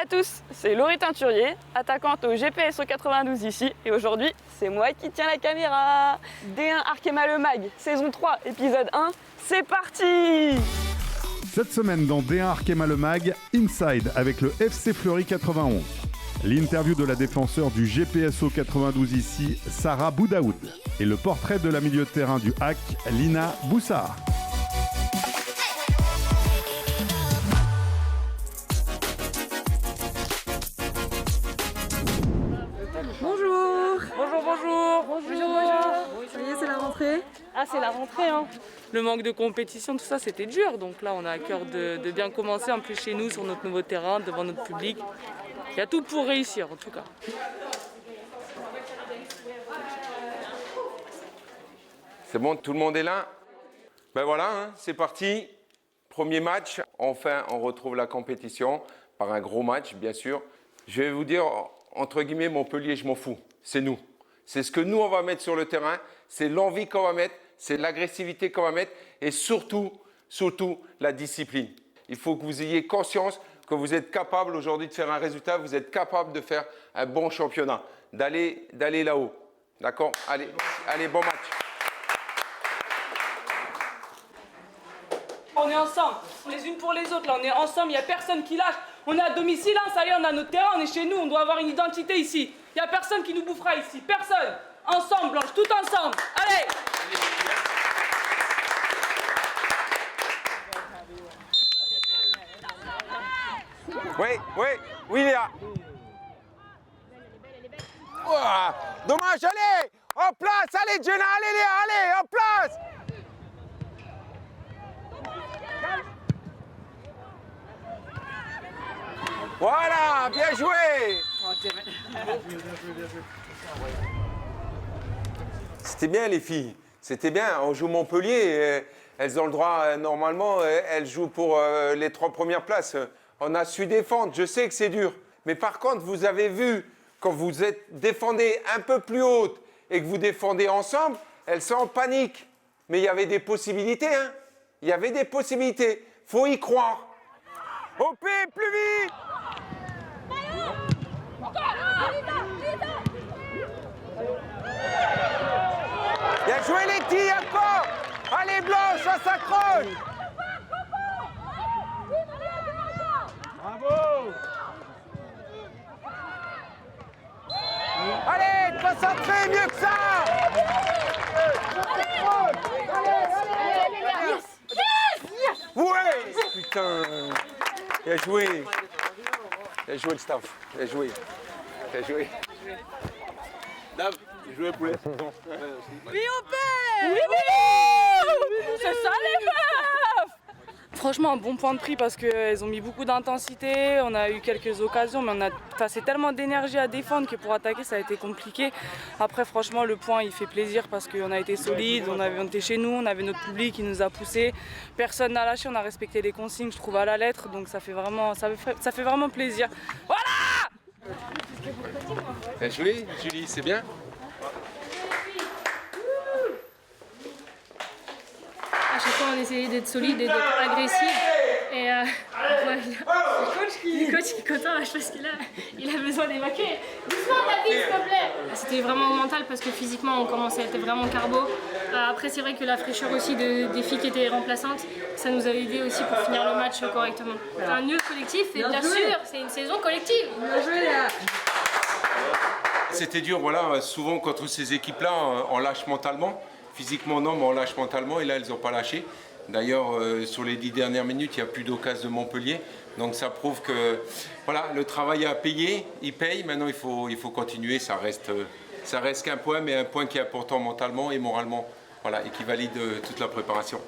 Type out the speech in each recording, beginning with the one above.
à tous, c'est Laurie Teinturier, attaquante au GPSO 92 ici, et aujourd'hui, c'est moi qui tiens la caméra. D1 Arkema Le Mag, saison 3, épisode 1, c'est parti! Cette semaine dans D1 Arkema Le Mag, Inside avec le FC Fleury 91. L'interview de la défenseur du GPSO 92 ici, Sarah Boudaoud, et le portrait de la milieu de terrain du HAC, Lina Boussard. Bonjour. Bonjour. Ça y est, c'est la rentrée. Ah, c'est la rentrée, hein. Le manque de compétition, tout ça, c'était dur. Donc là, on a à cœur de bien commencer, en plus chez nous, sur notre nouveau terrain, devant notre public. Il y a tout pour réussir, en tout cas. C'est bon, tout le monde est là? Ben voilà, hein, c'est parti. Premier match. Enfin, on retrouve la compétition par un gros match, bien sûr. Je vais vous dire, entre guillemets, Montpellier, je m'en fous. C'est nous. C'est ce que nous, on va mettre sur le terrain. C'est l'envie qu'on va mettre. C'est l'agressivité qu'on va mettre. Et surtout, la discipline. Il faut que vous ayez conscience que vous êtes capable aujourd'hui de faire un résultat. Vous êtes capable de faire un bon championnat. D'aller là-haut. D'accord? Allez, bon match. On est ensemble, les unes pour les autres, là, on est ensemble, il n'y a personne qui lâche. On est à domicile, hein, ça y est, on a notre terrain, on est chez nous, on doit avoir une identité ici. Il n'y a personne qui nous bouffera ici, personne. Ensemble, Blanche, tout ensemble. Allez! Oui, Léa. Ouah, dommage, allez, en place, allez, Jenna, allez, Léa, allez, en place. Voilà, bien joué. C'était bien, les filles. C'était bien. On joue Montpellier. Elles ont le droit, normalement, elles jouent pour les 3 premières places. On a su défendre. Je sais que c'est dur. Mais par contre, vous avez vu, quand vous défendez un peu plus haute et que vous défendez ensemble, elles sont en panique. Mais il y avait des possibilités, hein. Il y avait des possibilités. Faut y croire. OP, plus vite. Bien joué les filles, encore. Allez Blanche, ça s'accroche. Bravo. Allez, concentrez mieux que ça. Ouais. Putain. Bien joué. Bien joué le staff. Bien joué. Dame, jouez pour les saisons. Oui, on perd! Oui! C'est ça, les meufs! Franchement, un bon point de prix parce qu'elles ont mis beaucoup d'intensité, on a eu quelques occasions, mais on a passé tellement d'énergie à défendre que pour attaquer, ça a été compliqué. Après, franchement, le point, il fait plaisir parce qu'on a été solide, on était chez nous, on avait notre public qui nous a poussés. Personne n'a lâché, on a respecté les consignes, je trouve, à la lettre, donc ça fait vraiment plaisir. Voilà! Bien joué, Julie, c'est bien. À chaque fois, on essayait d'être solide et d'être agressif. Et ouais, le coach qui est content, je pense qu'il a besoin d'évacuer. Doucement, David, s'il te plaît. C'était vraiment mental parce que physiquement, on commençait à être vraiment carbo. Après, c'est vrai que la fraîcheur aussi des filles qui étaient remplaçantes, ça nous a aidé aussi pour finir le match correctement. C'est un nœud collectif et bien sûr, c'est une saison collective. Bien joué, Léa. C'était dur, voilà, souvent contre ces équipes-là, on lâche mentalement. Physiquement, non, mais on lâche mentalement, et là, elles n'ont pas lâché. D'ailleurs, sur les 10 dernières minutes, il n'y a plus d'occasion de Montpellier. Donc ça prouve que voilà, le travail a payé, il paye. Maintenant, il faut continuer. Ça reste qu'un point, mais un point qui est important mentalement et moralement. Voilà, et qui valide toute la préparation.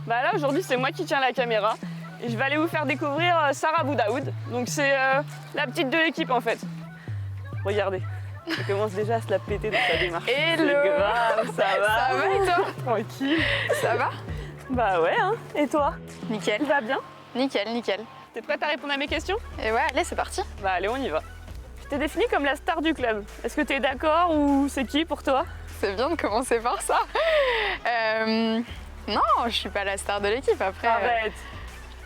Bah là aujourd'hui c'est moi qui tiens la caméra et je vais aller vous faire découvrir Sarah Boudaoud. Donc c'est la petite de l'équipe en fait. Regardez, elle commence déjà à se la péter dans sa démarche. Hello. C'est grave, ça va. Ça va et toi? Tranquille. Ça va? Bah ouais hein. Et toi? Nickel. Tu vas bien? Nickel, nickel. T'es prête à répondre à mes questions? Et ouais, allez, c'est parti. Bah allez on y va. Je t'ai définie comme la star du club. Est-ce que t'es d'accord ou c'est qui pour toi? C'est bien de commencer par ça. Non, je suis pas la star de l'équipe après. Arrête.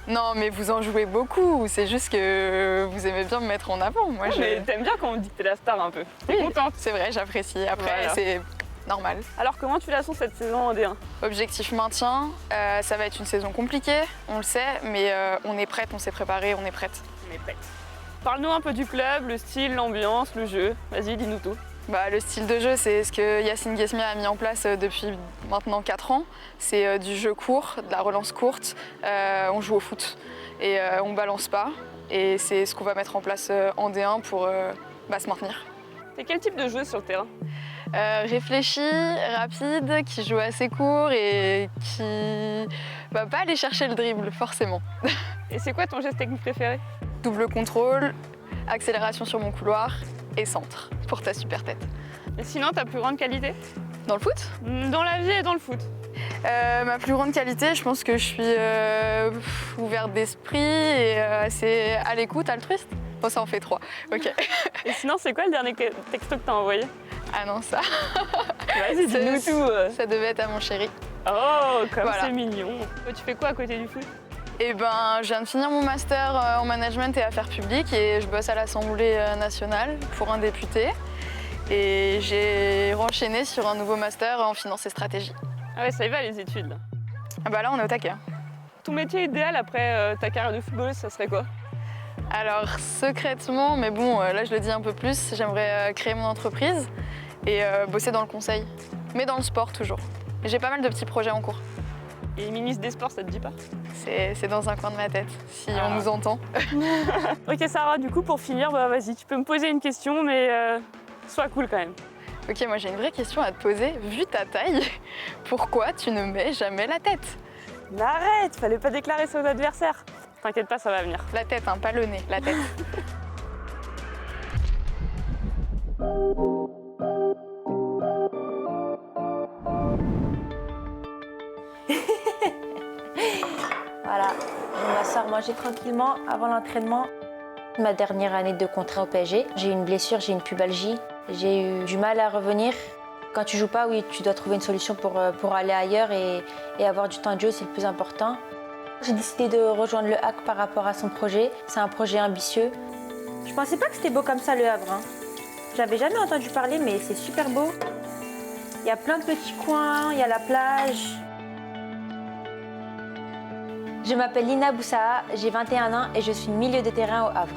Non, mais vous en jouez beaucoup. C'est juste que vous aimez bien me mettre en avant. Moi, Mais t'aimes bien quand on dit que t'es la star un peu. T'es Oui, contente? c'est vrai, j'apprécie. Après, Voilà. c'est normal. Alors comment tu la sens cette saison en D1? Objectif maintien, ça va être une saison compliquée, on le sait, mais on est prête, on s'est préparé, on est prête. On est prête. Parle-nous un peu du club, le style, l'ambiance, le jeu. Vas-y, dis-nous tout. Bah, le style de jeu, c'est ce que Yacine Guesmi a mis en place depuis maintenant 4 ans. C'est du jeu court, de la relance courte. On joue au foot et on balance pas. Et c'est ce qu'on va mettre en place en D1 pour se maintenir. T'es quel type de joueuse sur le terrain? Réfléchi, rapide, qui joue assez court et qui va pas aller chercher le dribble forcément. Et c'est quoi ton geste technique préféré? Double contrôle, accélération sur mon couloir et centre pour ta super tête. Et sinon, ta plus grande qualité? Dans le foot? Dans la vie et dans le foot. Ma plus grande qualité, je pense que je suis ouverte d'esprit et assez à l'écoute, altruiste. Bon, ça en fait 3. Ok. Et sinon, c'est quoi le dernier texto que t'as envoyé? Ah non, ça. Vas-y, dis-nous tout. Ça devait être à mon chéri. Oh, comme Voilà. c'est mignon. Toi, tu fais quoi à côté du foot? Eh ben, je viens de finir mon master en management et affaires publiques et je bosse à l'Assemblée nationale pour un député. Et j'ai enchaîné sur un nouveau master en finance et stratégie. Ah ouais, ça y va les études là. Ah bah là, on est au taquet. Ton métier idéal après ta carrière de footballeuse, ça serait quoi? Alors, secrètement, mais bon, là, je le dis un peu plus, j'aimerais créer mon entreprise et bosser dans le conseil. Mais dans le sport, toujours. J'ai pas mal de petits projets en cours. Et ministre des Sports, ça te dit pas? C'est dans un coin de ma tête, si Ah. on nous entend. Ok Sarah, du coup pour finir, bah vas-y, tu peux me poser une question, mais sois cool quand même. Ok, moi j'ai une vraie question à te poser. Vu ta taille, pourquoi tu ne mets jamais la tête? Mais arrête, fallait pas déclarer ça aux adversaires. T'inquiète pas, ça va venir. La tête, hein, pas le nez, la tête. Voilà, je vais m'asseoir manger tranquillement avant l'entraînement. Ma dernière année de contrat au PSG, j'ai eu une blessure, j'ai une pubalgie. J'ai eu du mal à revenir. Quand tu joues pas, oui, tu dois trouver une solution pour aller ailleurs et avoir du temps de jeu, c'est le plus important. J'ai décidé de rejoindre le HAC par rapport à son projet. C'est un projet ambitieux. Je pensais pas que c'était beau comme ça, le Havre. J'avais jamais entendu parler, mais c'est super beau. Il y a plein de petits coins, il y a la plage. Je m'appelle Lina Boussaha, j'ai 21 ans et je suis milieu de terrain au Havre.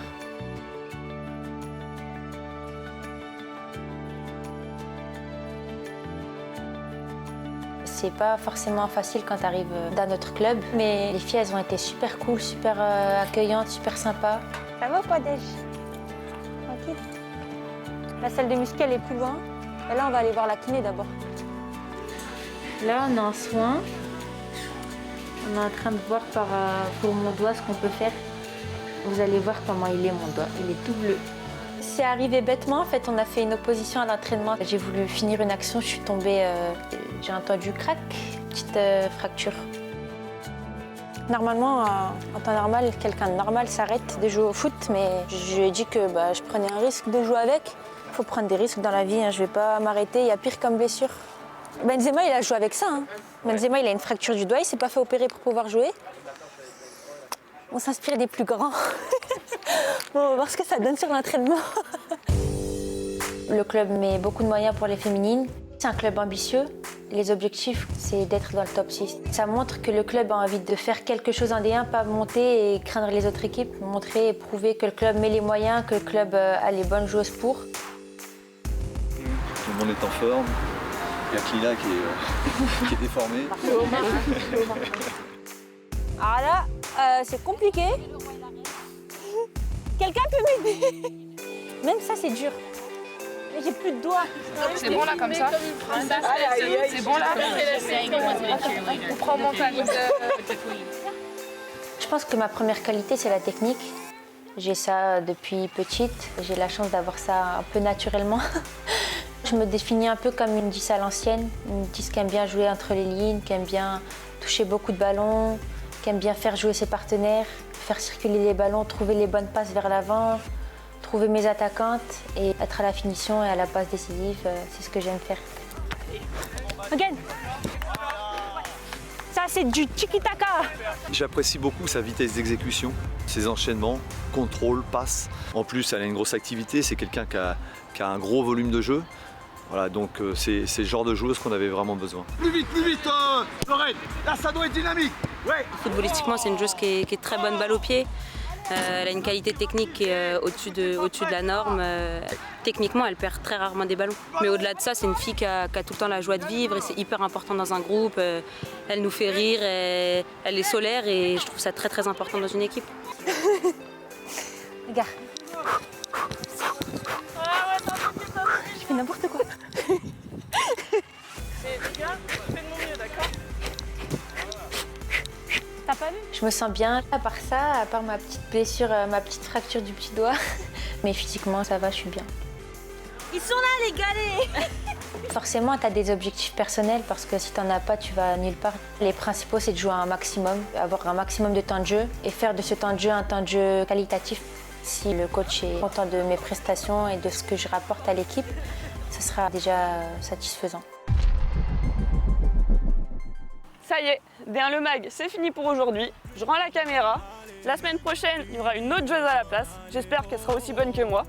C'est pas forcément facile quand tu arrives dans notre club, mais les filles, elles ont été super cool, super accueillantes, super sympas. Ça va ou pas, Dej? Tranquille. La salle de muscu, elle est plus loin. Et là, on va aller voir la kiné d'abord. Là, on est en soins. On est en train de voir pour mon doigt ce qu'on peut faire. Vous allez voir comment il est, mon doigt. Il est tout bleu. C'est arrivé bêtement. En fait, on a fait une opposition à l'entraînement. J'ai voulu finir une action, je suis tombée. J'ai entendu crac, petite fracture. Normalement, en temps normal, quelqu'un de normal s'arrête de jouer au foot, mais je lui ai dit que je prenais un risque de jouer avec. Il faut prendre des risques dans la vie, hein. Je ne vais pas m'arrêter, il y a pire comme blessure. Benzema, il a joué avec ça. Hein. Benzema, il a une fracture du doigt, il ne s'est pas fait opérer pour pouvoir jouer. On s'inspire des plus grands. Bon, on va voir ce que ça donne sur l'entraînement. Le club met beaucoup de moyens pour les féminines. C'est un club ambitieux. Les objectifs, c'est d'être dans le top 6. Ça montre que le club a envie de faire quelque chose en D1, pas monter et craindre les autres équipes. Montrer et prouver que le club met les moyens, que le club a les bonnes joueuses pour. Tout le monde est en forme. Il y a Klila qui est déformée. Alors là, c'est compliqué. Quelqu'un peut m'aider? Même ça, c'est dur. J'ai plus de doigts. C'est bon là comme ça. C'est bon là. On prend mon time. Je pense que ma première qualité, c'est la technique. J'ai ça depuis petite. J'ai la chance d'avoir ça un peu naturellement. Je me définis un peu comme une 10 à l'ancienne. Une 10 qui aime bien jouer entre les lignes, qui aime bien toucher beaucoup de ballons, qui aime bien faire jouer ses partenaires, faire circuler les ballons, trouver les bonnes passes vers l'avant, trouver mes attaquantes et être à la finition et à la passe décisive. C'est ce que j'aime faire. Regarde. Ça, c'est du tiki-taka. J'apprécie beaucoup sa vitesse d'exécution, ses enchaînements, contrôle, passe. En plus, elle a une grosse activité, c'est quelqu'un qui a un gros volume de jeu. Voilà, donc c'est le genre de joueuse qu'on avait vraiment besoin. Plus vite, Lorraine. Là, ça doit être dynamique. Ouais. Footballistiquement, c'est une joueuse qui est très bonne balle au pied. Elle a une qualité technique qui est au-dessus de la norme. Techniquement, elle perd très rarement des ballons. Mais au-delà de ça, c'est une fille qui a tout le temps la joie de vivre et c'est hyper important dans un groupe. Elle nous fait rire, elle est solaire et je trouve ça très très important dans une équipe. Regarde. Je fais n'importe quoi. Les gars, je fais de mon mieux, d'accord? T'as pas vu? Je me sens bien. À part ça, à part ma petite blessure, ma petite fracture du petit doigt. Mais physiquement, ça va, je suis bien. Ils sont là, les galets. Forcément, tu as des objectifs personnels parce que si tu n'en as pas, tu vas nulle part. Les principaux, c'est de jouer un maximum, avoir un maximum de temps de jeu et faire de ce temps de jeu un temps de jeu qualitatif. Si le coach est content de mes prestations et de ce que je rapporte à l'équipe, ce sera déjà satisfaisant. Ça y est, D1 le mag, c'est fini pour aujourd'hui. Je rends la caméra. La semaine prochaine, il y aura une autre joueuse à la place. J'espère qu'elle sera aussi bonne que moi.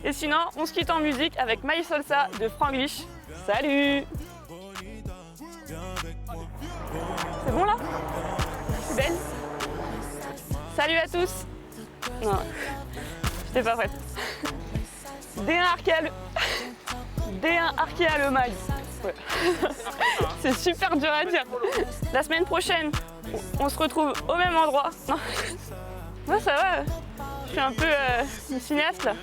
Et sinon, on se quitte en musique avec My Salsa de Franglish. Salut! C'est bon là? C'est belle? Salut à tous! Non, j'étais pas prête. D1 Arkea le mag. Ouais. C'est super dur à dire. La semaine prochaine, on se retrouve au même endroit. Non, ouais, ça va. Je suis un peu cinéaste là.